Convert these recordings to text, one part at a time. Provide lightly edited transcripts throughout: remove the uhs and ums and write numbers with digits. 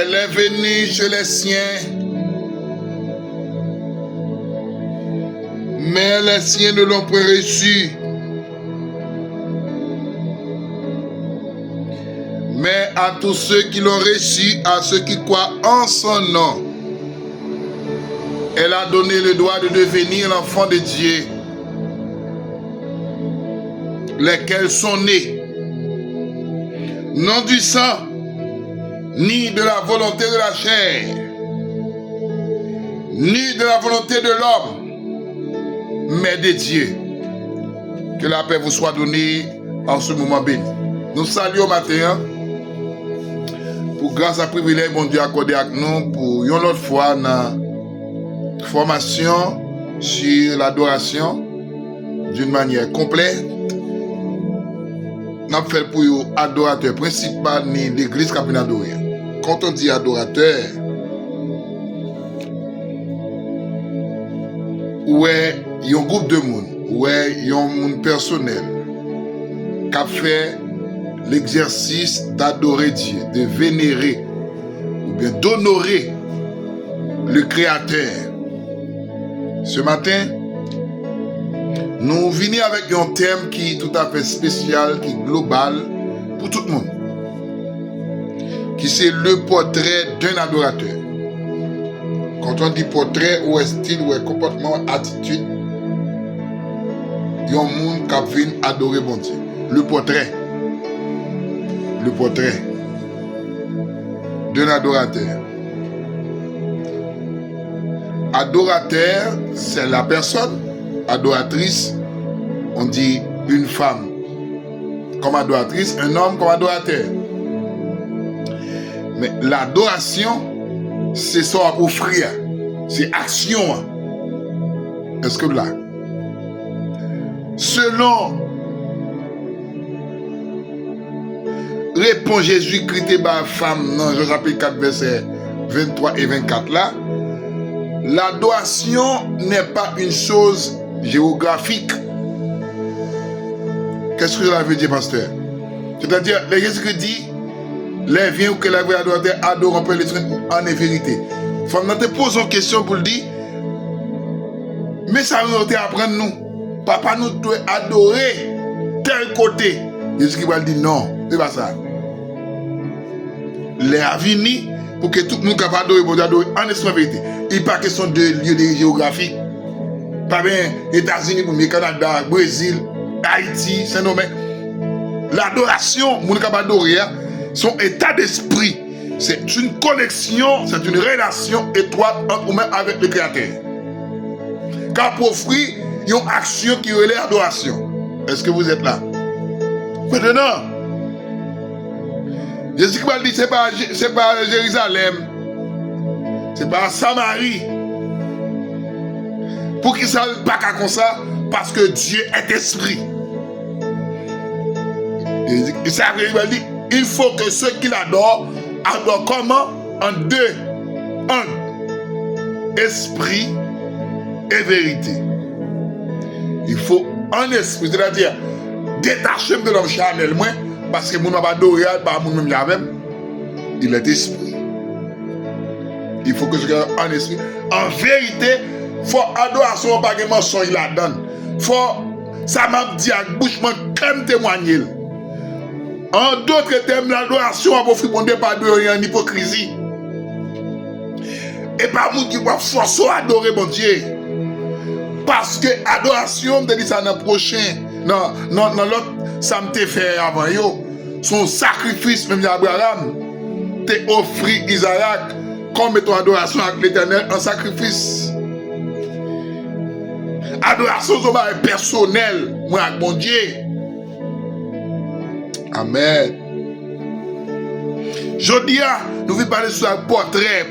Elle est venue chez les siens, mais les siens ne l'ont pas reçue. Mais à tous ceux qui l'ont reçu, à ceux qui croient en son nom, elle a donné le droit de devenir l'enfant de Dieu, lesquels sont nés, non du sang, ni de la volonté de la chair, ni de la volonté de l'homme, mais de Dieu. Que la paix vous soit donnée en ce moment béni. Nous saluons matin pour grâce à privilège bon Dieu accordé à nous pour une autre fois dans formation sur l'adoration d'une manière complète. Nous avons fait pour adorateur principal ni l'église qui a adoré. Quand on dit adorateur, ouais, il y a un groupe de monde, ouais, il y a un monde personnel qui a fait l'exercice d'adorer Dieu, de vénérer ou bien d'honorer le Créateur. Ce matin, nous venons avec un thème qui est tout à fait spécial, qui est global pour tout le monde, qui c'est le portrait d'un adorateur. Quand on dit portrait, ou style, ou comportement, attitude, il y a un monde qui vient adorer bon Dieu. Le portrait d'un adorateur. Adorateur, c'est la personne. Adoratrice, on dit une femme comme adoratrice, un homme comme adorateur. Mais l'adoration, c'est ça à offrir, c'est action. Est-ce que là, selon répond Jésus-Christ par femme dans Jean chapitre 4 verset 23 et 24 là, l'adoration n'est pas une chose géographique. Qu'est-ce que cela veut dire, pasteur? C'est-à-dire, les Jésus-Christ dit, les viens ou que la vraie adorateur adore un peu les trucs en vérité. Faut te poser une question pour le dire, mais ça nous apprendre nous. Papa nous doit adorer tel côté. Jésus-Christ va dire non, c'est pas ça. Les avini pour que tout le monde capable d'adorer en esprit vérité. Il n'est pas question de lieu géographique. Pas bien États-Unis, pour le Canada, Brésil, Haïti, Saint-Domingue. L'adoration, mon capable d'adorer, son état d'esprit, c'est une connexion, c'est une relation étroite entre nous avec le Créateur. Car pour offrir une action qui relève l'adoration. Est-ce que vous êtes là? Maintenant, Jésus-Christ dit, c'est pas Jérusalem, c'est pas Samarie. Pour qu'il ne soit pas comme ça, parce que Dieu est esprit. Et ça veut dire, il faut que ceux qui l'adorent, adorent comment? En deux. Un, esprit et vérité. Il faut un esprit, c'est-à-dire détacher de l'homme charnel, moi, parce que mon n'a pas adoré, pas mon même la même. Il est esprit. Il faut que je garde un esprit. En vérité, il faut adoration, pas que mensonge il la donne. Faut, ça m'a dit à bouche, moi, comme témoigner. En d'autres termes, l'adoration a profité pour ne pas adorer en hypocrisie. Et pas nous qui va forcer à adorer mon Dieu. Parce que adoration, on dit ça dans le prochain, dans l'autre, ça me t'a fait avant yo. Son sacrifice, même d'Abraham, t'es offert Isaac comme ton adoration avec l'Éternel en sacrifice. Adoration, c'est personnel, moi avec mon Dieu. Amen. Je dis, nous allons parler sur un portrait.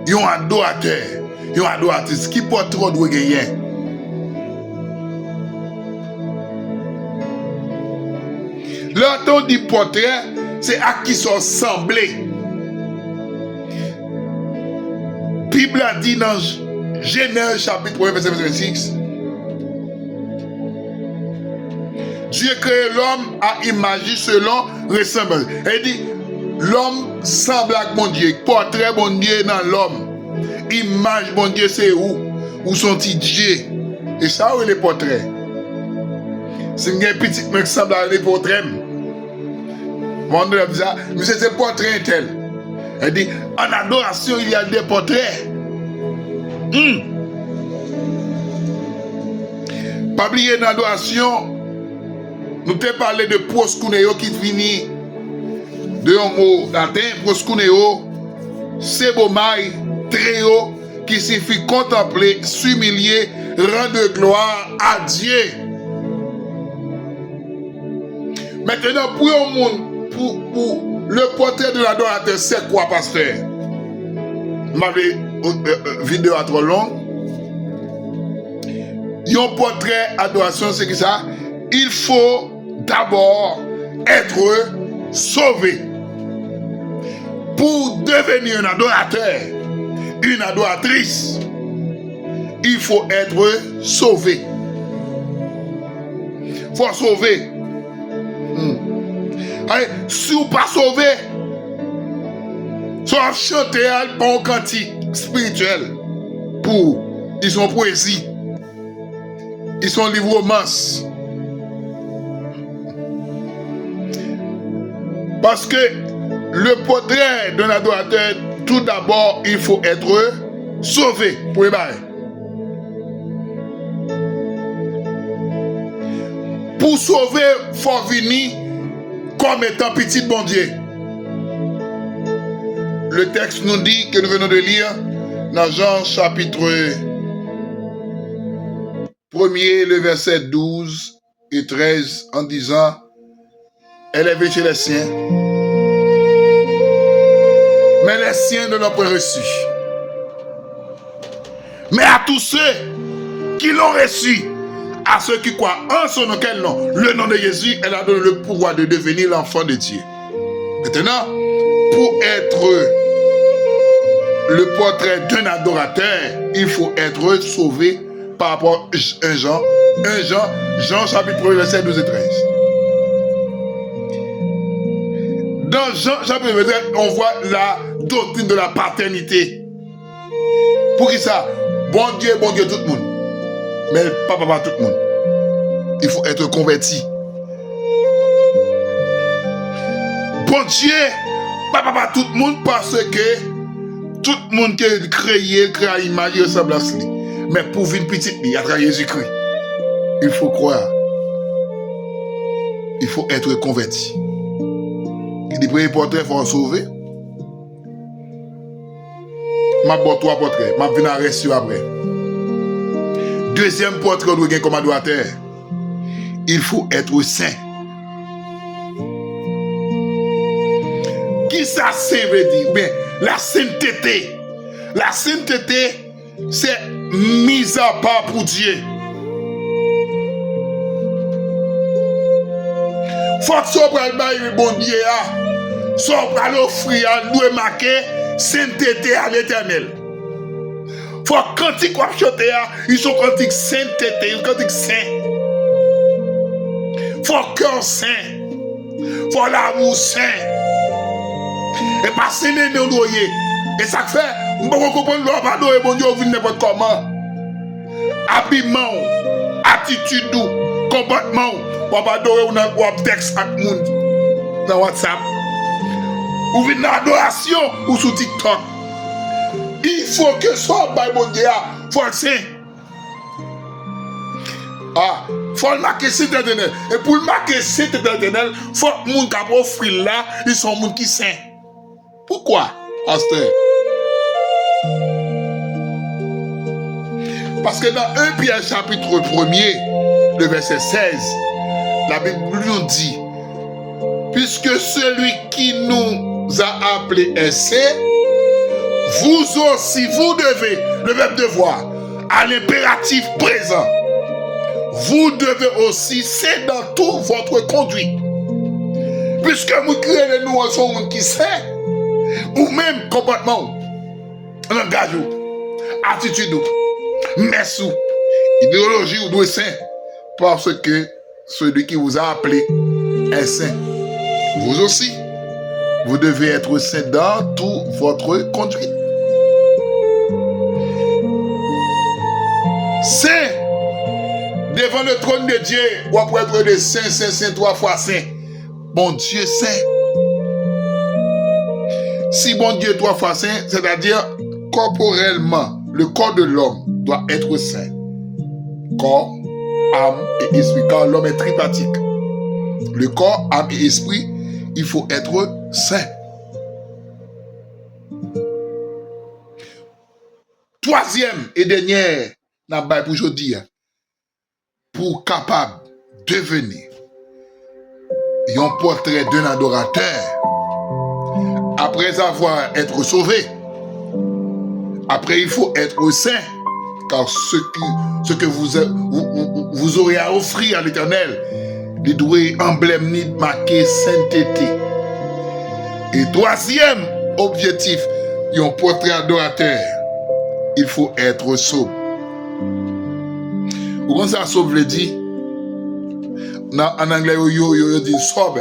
Il y a un adorateur, il y a un adoratrice qui porte trop de gagner. L'autre dit portrait, c'est à qui sont semblés. La Bible a dit dans Genèse chapitre 1 verset 26. Dieu crée l'homme à image selon ressemblance. Il dit, L'homme semble avec mon Dieu. Portrait bon Dieu dans l'homme. Image bon Dieu c'est où? Où sont ils Dieu? Et ça où est les portraits? C'est une petite qui semble à les portraits. Mon Dieu dit ça, mais c'est un portrait tel. Elle dit, en adoration, il y a des portraits. Pas oublier dans l'adoration, nous t'ai parlé de proskuneo qui finit de un mot latin, proskuneo, c'est beau maille, très haut, qui signifie contempler, s'humilier, rendre gloire à Dieu. Maintenant, pour un monde, pour le portrait de l'adorateur, c'est quoi, pasteur? M'avait vidéo à trop long. Un portrait adoration, c'est que ça? Il faut d'abord être sauvé. Pour devenir un adorateur, une adoratrice, il faut être sauvé. Il faut sauver. Allez, si vous pas sauvé, soit chanter un bon cantique spirituel pour ils sont poésie, ils sont livres romances. Parce que le portrait d'un adorateur, tout d'abord, il faut être sauvé. Pour Pour sauver, il faut venir comme étant petit bon Dieu. Le texte nous dit que nous venons de lire dans Jean chapitre 1er, le verset 12 et 13, en disant, elle est venue chez les siens, mais les siens ne l'ont pas reçu. Mais à tous ceux qui l'ont reçu, à ceux qui croient en son nom, quel nom? Le nom de Jésus, elle a donné le pouvoir de devenir l'enfant de Dieu. Maintenant, pour être le portrait d'un adorateur, il faut être sauvé par rapport à Jean chapitre 1, verset 12 et 13. Dans Jean chapitre 1, on voit la doctrine de la paternité. Pour qui ça? Bon Dieu tout le monde. Mais pas tout le monde. Il faut être converti. Bon Dieu, pas tout le monde parce que tout le monde qui est créé à l'image, il ressemble à cela. Mais pour vivre petite vie à travers Jésus-Christ, il faut croire. Il faut être converti. Les premiers portraits faut sauver. Ma bon trois portraits, ma venir rester après. Deuxième portrait on doit gagner comme adorateur. Il faut être saint. Qui ça veut dire? Bien, la sainteté. La sainteté, c'est mise à part pour Dieu. Faut que ça prenne le bon Dieu, ça prenne l'offrir, doit marquer sainteté à l'Éternel. Faut que quand ils chanter, ils sont cantiques sainteté, ils sont cantiques saint. Faut cœur saint. Faut l'amour saint. Et pas sainer nos doyers. Et ça fait, on peut comprendre l'homme adorer bon Dieu, vous n'importe comment. Habillement, attitude, comportement, on va adorer ou texte avec le monde dans WhatsApp. Ou venez dans l'adoration ou sur TikTok. Il faut que soit bon Dieu, faut le saint. Faut le marquer c'est éternel. Et pour le marquer c'est éternel, faut que les gens qui ont offert là, ils sont les gens qui saint. Pourquoi, pasteur? Parce que dans 1 Pierre chapitre 1er, le verset 16, la Bible nous dit, puisque celui qui nous a appelés est saint, vous aussi, vous devez, le verbe devoir, à l'impératif présent, vous devez aussi saint dans toute votre conduite. Puisque vous créez nous en sommes qui saint, ou même comportement, langage, attitude, messou, idéologie ou doit saint, parce que celui qui vous a appelé est saint. Vous aussi, Vous devez être saint dans toute votre conduite. Saint, devant le trône de Dieu, ou après être de saint, saint, saint, 3 fois saint. Bon Dieu saint. Si bon Dieu 3 fois saint, c'est-à-dire corporellement, le corps de l'homme doit être saint. Corps, âme et esprit, car l'homme est tripartite. Le corps, âme et esprit, il faut être saint. Troisième et dernière, pour aujourd'hui, pour capable de devenir un portrait d'un adorateur, après avoir été sauvé, après il faut être saint, car ce que vous aurez à offrir à l'Éternel, il doit emblème ni marqué sainteté. Et troisième objectif, un portrait adorateur, il faut être sobre. Vous pensez à sobre veut dire? En anglais, yo dit sobre.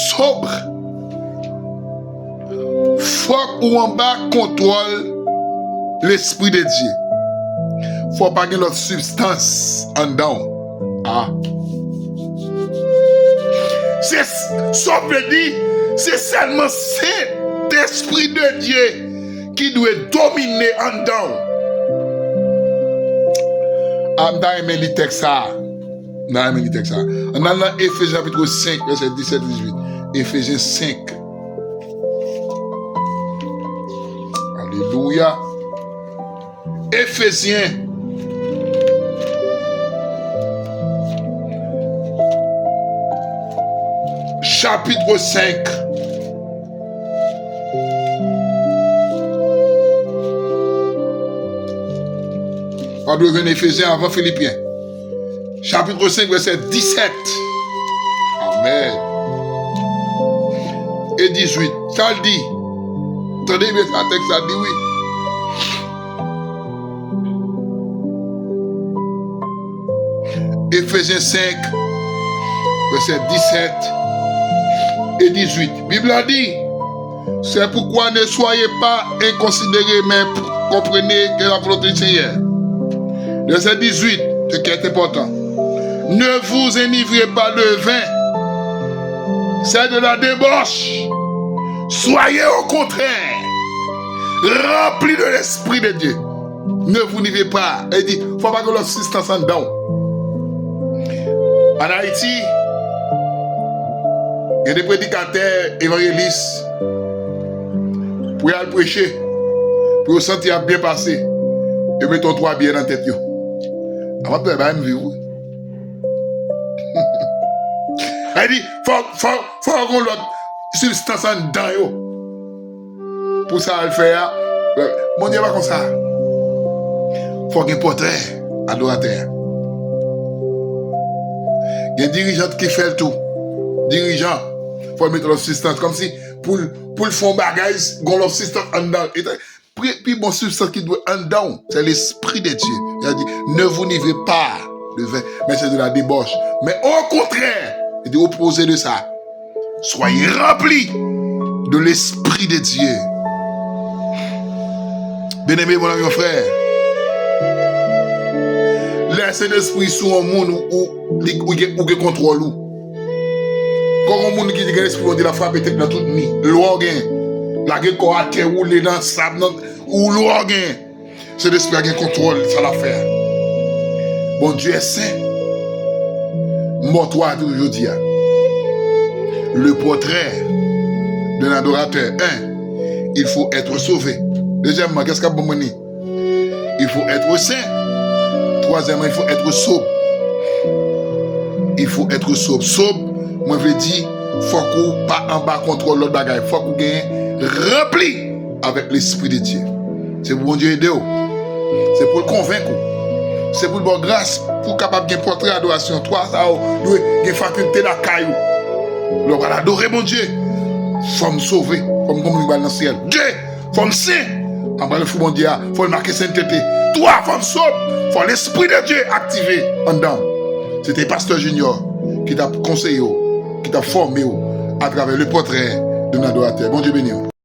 Sobre. Faut ou en bas contrôle l'esprit de Dieu. Faut pas qu'il y ait notre substance en dedans. Ah. C'est sobre dit, c'est seulement cet esprit de Dieu qui doit dominer en dedans. On a aimé le texte ça. On a aimé le texte ça. On a dans Éphésiens chapitre 5, verset 17-18. Éphésiens 5. Alléluia. Éphésiens. Chapitre 5. On doit venir Éphésiens avant Philippiens. Chapitre 5, verset 17. Amen. Et 18. Ça le dit. Attendez, mais ça texte, ça dit oui. Éphésiens 5, verset 17 et 18. Bible a dit, c'est pourquoi ne soyez pas inconsidérés, mais comprenez que la volonté du Seigneur. Verset 18, ce qui est important. Ne vous enivrez pas de vin, c'est de la débauche. Soyez au contraire remplis de l'Esprit de Dieu. Ne vous enivrez pas. Il dit, il ne faut pas que l'assistance en dedans. En Haïti, il y a des prédicateurs évangélistes pour aller prêcher, pour vous sentir bien passé, et mettons 3 biens dans la tête. Avant de faire vivre. Il dit, faut qu'on l'autre substance en dedans. Pour ça, le faire. Mon Dieu, pas comme ça. Faut qu'il y ait un portrait adorateur. Il y a un dirigeant qui fait le tout. Dirigeant, il faut mettre l'assistance comme si pour le fond bagage, il y a l'assistance en dedans. Puis bon substance qui doit en dedans, c'est l'Esprit de Dieu. Il a dit, ne vous nivrez pas de vin, mais c'est de la débauche. Mais au contraire, il dit opposé de ça. Soyez remplis de l'Esprit de Dieu. Bien-aimé, mon ami, mon frère. Laissez l'esprit sur un monde où il contrôle. Quand un monde qui dit que l'esprit, on dit la frappe peut-être dans toute nuit. L'organe, la gueule qu'on a terre roulé dans le sable, ou l'organe. C'est l'esprit qui contrôle, ça l'affaire. Bon Dieu est saint. Mort-toi aujourd'hui. Le portrait d'un adorateur. 1. Il faut être sauvé. Deuxièmement, qu'est-ce qu'il y a bon moni? Il faut être saint. Troisièmement, il faut être sobre. Il faut être sobre. Sobre, moi je dis, il faut qu'on pas en bas contrôle l'autre bagaille. Il faut qu'on gagne rempli avec l'Esprit de Dieu. C'est pour bon Dieu aider. C'est pour le convaincre. C'est pour le bon grâce. Pour capable de portrer adoration. Toi, ça, vous avez faculté la caillou. L'on va adorer mon Dieu. Faut me sauver. Faut me communiquer dans le ciel. Dieu, faut me saint. En bas le fou mon Dieu, faut le marquer sainteté. Toi, faut me sauver. Faut l'Esprit de Dieu activé en dedans. C'était Pasteur Junior qui t'a conseillé, qui t'a formé à travers le portrait de notre adorateur. Bon Dieu béni.